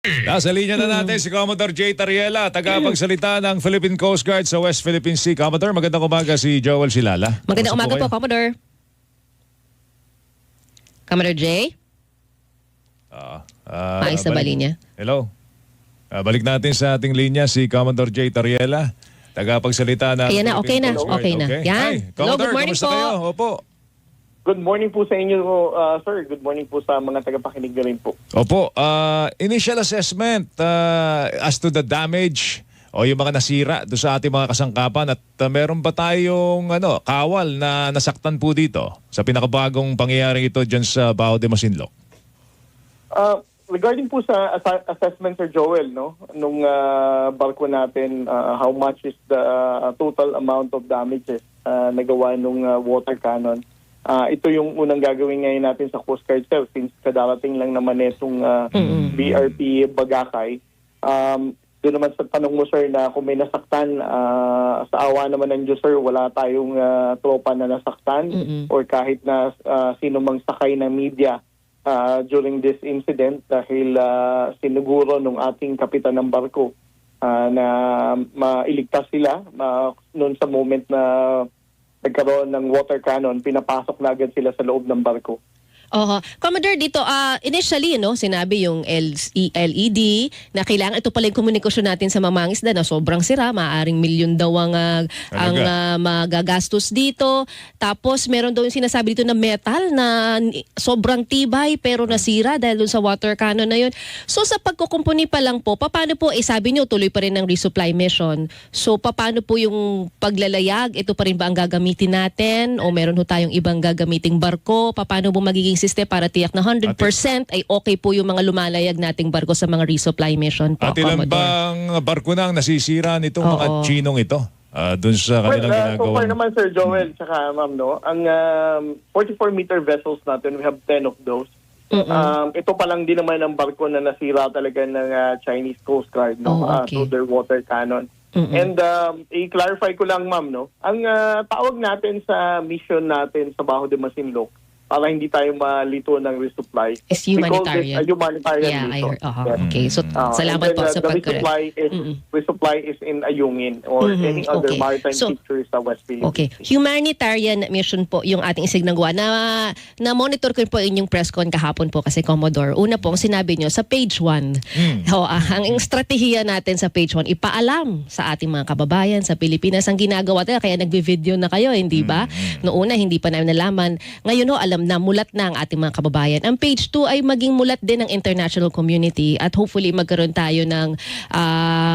Nasa linya na natin si Commodore J. Tariela, tagapagsalita ng Philippine Coast Guard sa West Philippine Sea. Commodore, magandang umaga, si Joel Silala. Magandang umaga po, kayo? Commodore. Commodore J? Maayos na ba linya? Hello. Balik natin sa ating linya si Commodore J. Tariela, tagapagsalita ng Ayan na, okay Philippine na. Coast Guard. Okay na. Yan. Hi, Hello, Commodore, good morning kamusta po. kayo? Opo. Good morning po sa inyo, sir. Good morning po sa mga tagapakinig na rin po. Opo, initial assessment as to the damage o yung mga nasira do sa ating mga kasangkapan at meron ba tayong kawal na nasaktan po dito sa pinakabagong pangyayari ito dyan sa Bao de Masinloc? Regarding po sa assessment, Sir Joel, no, nung barko natin, how much is the total amount of damages nagawa nung water cannon? Ito yung unang gagawin ngayon natin sa Coast Guard Cell since kadarating lang naman itong BRP Bagakay. Doon naman sa tanong mo, sir, na kung may nasaktan, sa awa naman ng Diyos, sir, wala tayong tropa na nasaktan or kahit na sino mang sakay ng media during this incident dahil sinuguro ng ating kapitan ng barko na mailigtas sila noon sa moment na nagkaroon ng water cannon, pinapasok na agad sila sa loob ng barko. Commodore, dito, initially, sinabi yung LED na kailangan, ito pala yung komunikasyon natin sa mamangisda na sobrang sira, maaaring milyon daw ang magagastos dito. Tapos, meron daw yung sinasabi dito na metal na sobrang tibay pero nasira dahil dun sa water cannon na yun. So, sa pagkukumpuni pa lang po, paano po, sabi niyo, tuloy pa rin ng resupply mission. So, paano po yung paglalayag? Ito pa rin ba ang gagamitin natin? O meron ho tayong ibang gagamiting barko? Paano po magiging system para tiyak na 100% ay okay po yung mga lumalayag nating barko sa mga resupply mission po, At ilan Commodore? bang barko na ang nasisira nitong mga Chinong ito dun sa kanilang ginagawa? So far naman, Sir Joel, tsaka ma'am, ang 44-meter vessels natin, we have 10 of those. Ito pa lang din naman ang barko na nasira talaga ng Chinese Coast Guard through their water cannon. And i-clarify ko lang, ma'am, ang tawag natin sa mission natin sa Bao de Masinloc para hindi tayo malito ng resupply. It's humanitarian. A humanitarian Yeah, I mission. heard. Okay, so salamat po sa the pagkorek. resupply is in Ayungin or any other maritime feature sa West Philippines. Okay. Humanitarian mission po yung ating isignagawa. Na-monitor ko po inyong press con kahapon po kasi, Commodore. Una po, ang sinabi nyo sa page 1. Ang estratehiya natin sa page 1, ipaalam sa ating mga kababayan sa Pilipinas ang ginagawa tayo. Kaya nagbe-video na kayo, hindi ba? Noong una, hindi pa namin nalaman. Ngayon alam na mulat na ang ating mga kababayan. Ang page 2 ay maging mulat din ng international community at hopefully magkaroon tayo ng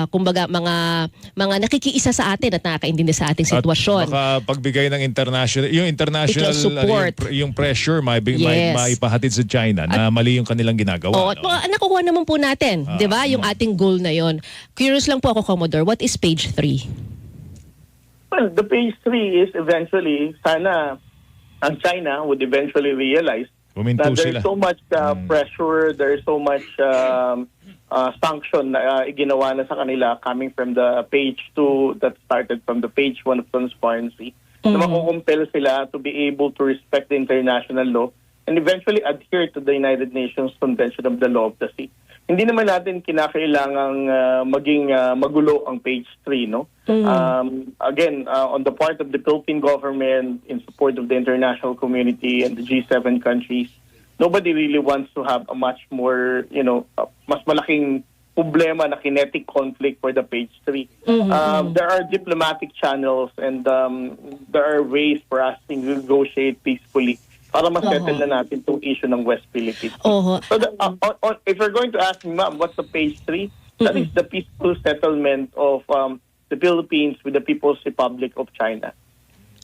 kumbaga mga nakikiisa sa atin at nakakaintindi sa ating sitwasyon. At pagbigay ng international support. Yung pressure maipahatid sa China na mali yung kanilang ginagawa. At nakukuha naman po natin, 'di ba? Yung ating goal na 'yon. Curious lang po ako, Commodore, what is page 3? Well, the page 3 is eventually, sana ang China would eventually realize that there's so much pressure, there's so much sanction na iginawa na sa kanila coming from the page 2 that started from the page 1 of transparency na makukumpel sila to be able to respect the international law and eventually adhere to the United Nations Convention of the Law of the Sea. Hindi naman natin kinakailangang maging magulo ang page 3, no? Again, on the part of the Philippine government in support of the international community and the G7 countries, nobody really wants to have a much more, mas malaking problema na kinetic conflict for the page 3. There are diplomatic channels and there are ways for us to negotiate peacefully para ma-settle na natin itong issue ng West Philippines. So if you're going to ask me, ma'am, what's the page 3? That is the peaceful settlement of the Philippines with the People's Republic of China.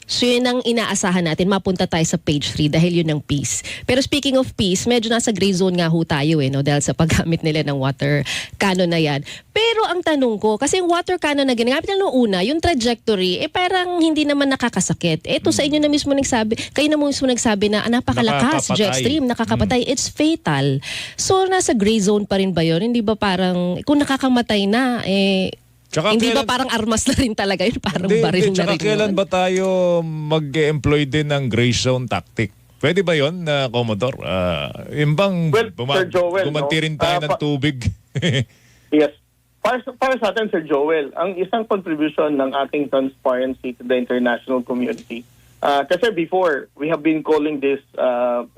So yun ang inaasahan natin, mapunta tayo sa page 3 dahil yun ang peace. Pero speaking of peace, medyo nasa gray zone nga ho tayo dahil sa paggamit nila ng water cannon na yan. Pero ang tanong ko, kasi yung water cannon na ginagamit nila noong una, yung trajectory, parang hindi naman nakakasakit. Ito sa inyo na mismo nagsabi, kayo na mismo nagsabi na napakalakas, jet stream, nakakapatay, it's fatal. So nasa gray zone pa rin ba yun? Hindi ba parang, kung nakakamatay na, Tsaka hindi ba parang armas na rin talaga yun? Parang baril na rin. Kailan ba tayo mag-employ din ng gray zone tactic? Pwede ba yun, Commodore? Imbang Sir Joel, gumanti rin tayo ng tubig. Yes. Para sa atin, Sir Joel, ang isang contribution ng ating transparency to the international community. Kasi before, we have been calling this,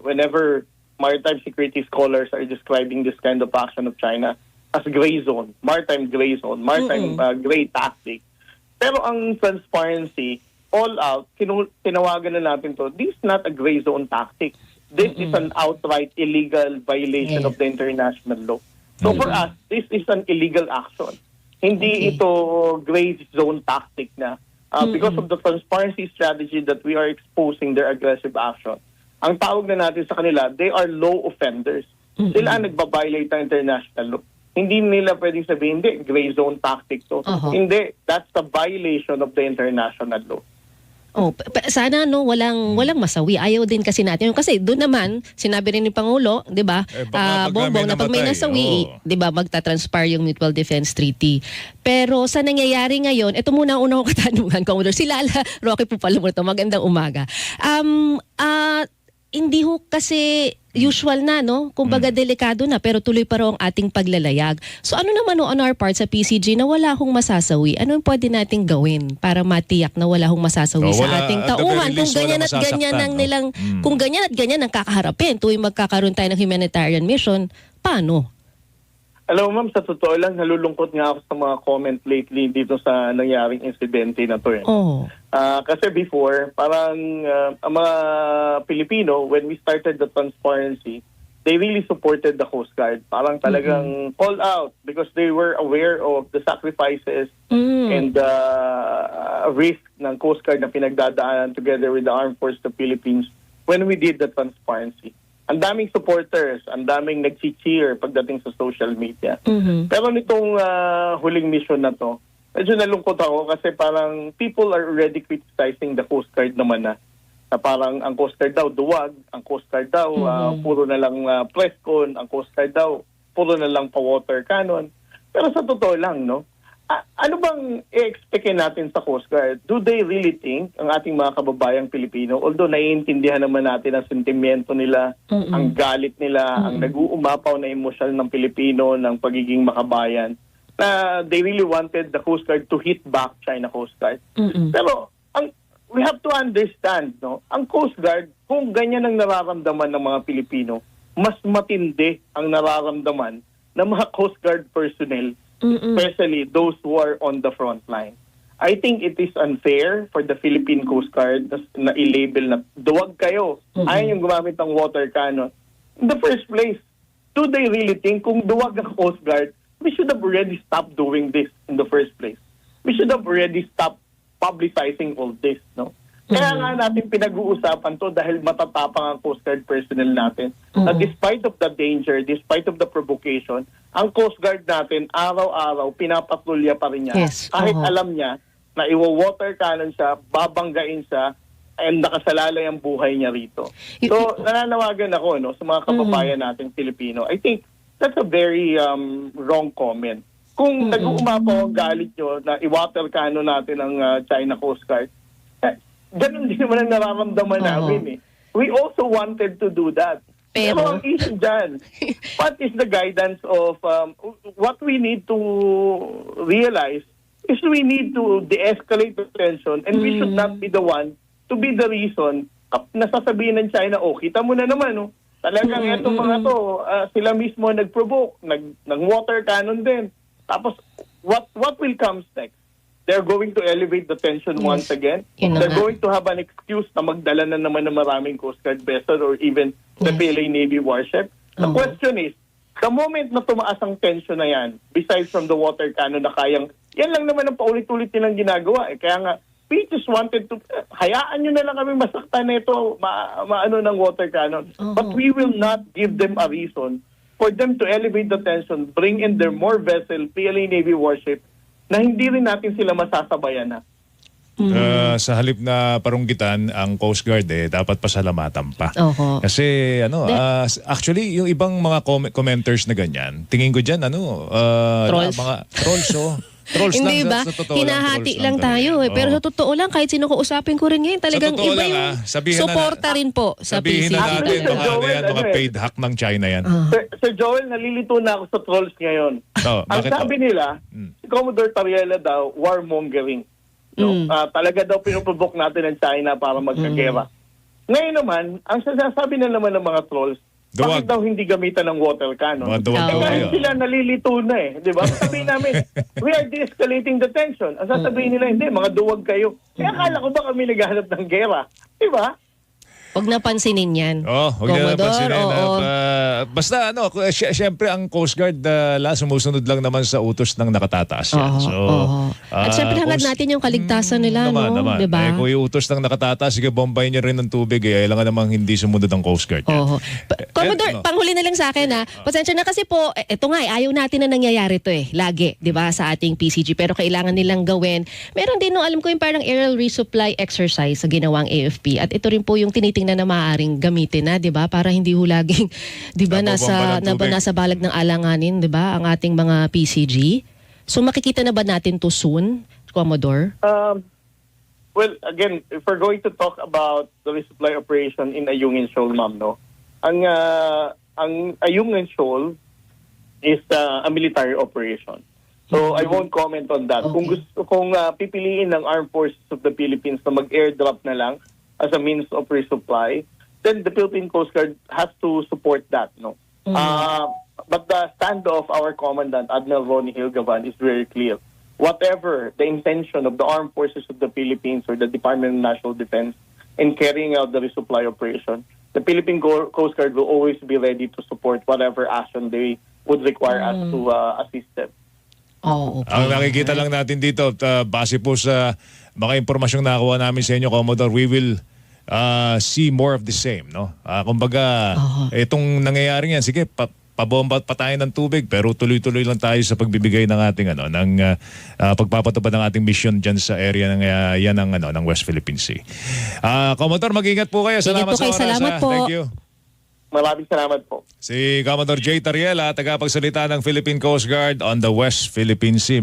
whenever maritime security scholars are describing this kind of action of China as gray zone, maritime gray zone, maritime gray tactic. Pero ang transparency, all out, tinawagan na natin to, this is not a gray zone tactic. This is an outright illegal violation of the international law. So for us, this is an illegal action. Hindi ito gray zone tactic na. Because of the transparency strategy that we are exposing their aggressive action. Ang tawag na natin sa kanila, they are law offenders. Sila ang nagbabiolate ng international law. Hindi nila pwedeng sabihin, hindi, gray zone tactic to. Hindi, that's the violation of the international law. Sana walang masawi. Ayaw din kasi natin. Kasi doon naman, sinabi rin ni Pangulo, 'di ba? Bongbong na pag may nasawi, 'di ba, magta-transpire yung Mutual Defense Treaty. Pero sa nangyayari ngayon, ito muna ang unang katanungan, Commodore. Si Lala Roque po pala mo ito. Magandang umaga. Hindi ho kasi usual na, no? Kumbaga delikado na, pero tuloy pa raw ang ating paglalayag. So ano naman on our part sa PCG na wala hong masasawi? Ano yung pwede nating gawin para matiyak na wala hong masasawi sa ating tauhan? Kung ganyan at ganyan ang nilang, kung ganyan at ganyan ang kakaharapin tuwing magkakaroon tayo ng humanitarian mission, paano? Alam mo, ma'am, sa totoo lang, nalulungkot nga ako sa mga comment lately dito sa nangyaring insidente na to. Kasi before, parang ang mga Pilipino, when we started the transparency, they really supported the Coast Guard. Parang talagang call out because they were aware of the sacrifices and the risk ng Coast Guard na pinagdadaanan together with the Armed Forces of the Philippines when we did the transparency. Ang daming supporters, ang daming nag-cheer pagdating sa social media. Pero nitong huling mission na to, medyo nalungkot ako kasi parang people are already criticizing the Coast Guard naman na parang ang Coast Guard daw duwag, ang Coast Guard daw puro na lang press con, ang Coast Guard daw puro na lang pa-water cannon. Pero sa totoo lang, no? Ano bang i-expect natin sa Coast Guard? Do they really think, ang ating mga kababayang Pilipino, although naiintindihan naman natin ang sentimiento nila, ang galit nila, ang nag-uumapaw na emosyon ng Pilipino, ng pagiging makabayan, na they really wanted the Coast Guard to hit back China Coast Guard. Pero we have to understand, no? Ang Coast Guard, kung ganyan ang nararamdaman ng mga Pilipino, mas matindi ang nararamdaman ng mga Coast Guard personnel, especially those who are on the front line. I think it is unfair for the Philippine Coast Guard na i-label na duwag kayo, ayaw yung gumamit ng water cannon. In the first place, do they really think kung duwag ang Coast Guard, we should have already stopped doing this in the first place. We should have already stopped publicizing all this, no? Kaya nga natin pinag-uusapan to dahil matatapang ang Coast Guard personnel natin. Na despite of the danger, despite of the provocation, ang Coast Guard natin araw-araw pinapatrolya pa rin niya. Kahit alam niya na iwa-water cannon siya, babanggain siya, and nakasalalay ang buhay niya rito. So, nananawagan ako, no, sa mga kababayan natin Pilipino. I think that's a very wrong comment. Kung nag-uumapaw ang galit nyo na i-water cannon natin ang China Coast Guard, ganun din naman ang nararamdaman namin. We also wanted to do that. Pero ang issue dyan, what is the guidance of what we need to realize is we need to de-escalate the tension and we should not be the one to be the reason na sasabihin ng China, kita mo na naman, no? Talagang etong mga to, sila mismo nag-provoke, nag-water cannon din. Tapos, what will come next? They're going to elevate the tension once again. They're going to have an excuse na magdala na naman ng maraming Coast Guard vessel or even the PLA Navy warship. The question is, the moment na tumaas ang tension na yan, besides from the water cannon na kayang, yan lang naman ang paulit-ulit nilang ginagawa. Kaya nga, we just wanted to, hayaan nyo na lang kami masaktan na ito, maano ng water cannon. But we will not give them a reason for them to elevate the tension, bring in their more vessel, PLA Navy warship, na hindi rin natin sila masasabayan na. Sa halip na parunggitan ang Coast Guard dapat pasalamatan pa. Kasi actually yung ibang mga commenters na ganyan, tingin ko diyan trolls. Mga trolls Trolls lang, Hindi ba? sa totoo lang, Hinahati trolls lang lang tayo talaga. eh. Pero Oo. sa totoo lang, kahit sino ko usapin ko rin ngayon, talagang totoo iba lang, yung sabihin na suporta rin po sa Sabihin PCG. na natin, Actually, Sir baka, Joel, yan, baka ano eh. paid hack ng China yan. Sir Joel, nalilito na ako sa trolls ngayon. Oh, Ang bakit sabi po? nila, si Commodore Tariela daw, warmongering. No? Talaga daw pinuprovoke natin ang China para magkagera. Ngayon naman, ang sinasabi na naman ng mga trolls, Duwag. bakit daw hindi gamitan ng water cannon? Mga duwag Oo. daw Kahit kayo. sila nalilito na eh. Di ba? Sabihin namin, we are de-escalating the tension. Ang sasabihin nila, hindi, mga duwag kayo. Kaya akala ko ba kami naghahanap ng gera? Di ba? Huwag na pansinin yan. Oh, huwag na Commodore, napansinin. oo. Basta ano, syempre ang Coast Guard sumusunod lang naman sa utos ng nakatataas yan. Oo, So, oo. At syempre hangad kung- natin yung kaligtasan nila, naman. Diba? Kung yung utos ng nakatataas, sige, bombayin nyo rin ng tubig. Kailangan namang hindi sumunod ang Coast Guard. yan. Oo. Commodore, no. panghuli na lang sa akin ha. Pasensya na kasi po, eto nga ayaw natin na nangyayari to lagi, 'di ba, sa ating PCG, pero kailangan nilang gawin. Meron din no, alam ko yung parang aerial resupply exercise sa ginawang AFP at ito rin po yung tinitingnan na maaaring gamitin na, 'di ba, para hindi ho laging 'di ba Nabobomba ng tubig. nasa balag ng alanganin, 'di ba, ang ating mga PCG. So makikita na ba natin to soon, Commodore? Well, again, if we're going to talk about the resupply operation in Ayungin Shoal, ma'am, no? Ang Ayungin Shoal is a military operation. So I won't comment on that. Okay. Kung pipiliin ng Armed Forces of the Philippines na mag-airdrop na lang as a means of resupply, then the Philippine Coast Guard has to support that, no? But the stand of our commandant, Admiral Ronnie Hilgavan, is very clear. Whatever the intention of the Armed Forces of the Philippines or the Department of National Defense in carrying out the resupply operation, the Philippine Coast Guard will always be ready to support whatever action they would require us to assist them. Oh, okay. Ang nakikita lang natin dito, base po sa mga impormasyong nakuha namin sa inyo, Commodore, we will see more of the same, no? Kumbaga, itong nangyayari yan, sige, pabomba pa tayo ng tubig, pero tuloy-tuloy lang tayo sa pagbibigay ng ating pagpapatupad ng ating mission diyan sa area ng yan ng West Philippine Sea. Commodore, mag-ingat po kayo. Salamat Ingat po kayo. sa oras. Salamat po. Thank you. Maraming salamat po. Si Commodore J. Tariela, tagapagsalita ng Philippine Coast Guard on the West Philippine Sea.